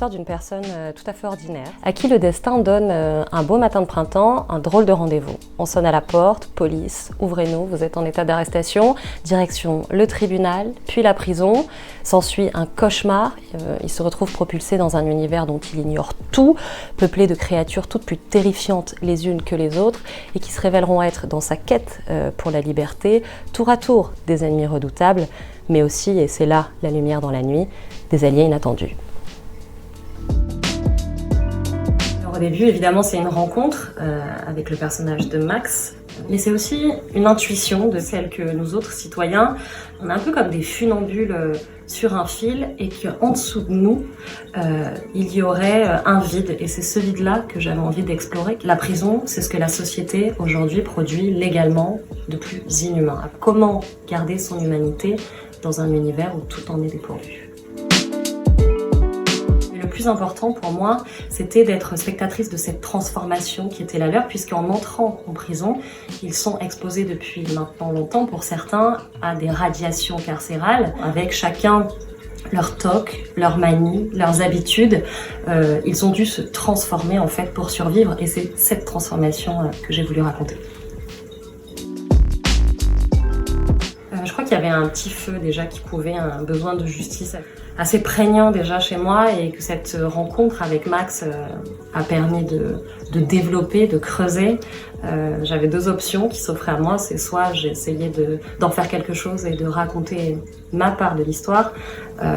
l'histoire d'une personne tout à fait ordinaire, à qui le destin donne un beau matin de printemps un drôle de rendez-vous. On sonne à la porte, police, ouvrez-nous, vous êtes en état d'arrestation, direction le tribunal, puis la prison. S'ensuit un cauchemar, il se retrouve propulsé dans un univers dont il ignore tout, peuplé de créatures toutes plus terrifiantes les unes que les autres, et qui se révéleront être, dans sa quête pour la liberté, tour à tour des ennemis redoutables, mais aussi, et c'est là la lumière dans la nuit, des alliés inattendus. Alors, au début, évidemment, c'est une rencontre avec le personnage de Max, mais c'est aussi une intuition de celle que nous autres citoyens, on est un peu comme des funambules sur un fil et qu'en dessous de nous, il y aurait un vide. Et c'est ce vide-là que j'avais envie d'explorer. La prison, c'est ce que la société aujourd'hui produit légalement de plus inhumain. Comment garder son humanité dans un univers où tout en est dépourvu? Le plus important pour moi, c'était d'être spectatrice de cette transformation qui était la leur, puisqu'en entrant en prison, ils sont exposés depuis maintenant longtemps, pour certains, à des radiations carcérales, avec chacun leur toc, leurs manies, leurs habitudes. Ils ont dû se transformer en fait pour survivre, et c'est cette transformation que j'ai voulu raconter. Je crois qu'il y avait un petit feu déjà qui couvait, un besoin de justice assez prégnant déjà chez moi, et que cette rencontre avec Max a permis de développer, de creuser. J'avais deux options qui s'offraient à moi, c'est soit j'essayais d'en faire quelque chose et de raconter ma part de l'histoire,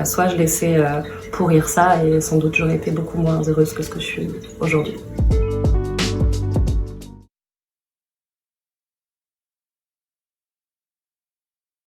soit je laissais pourrir ça, et sans doute j'aurais été beaucoup moins heureuse que ce que je suis aujourd'hui.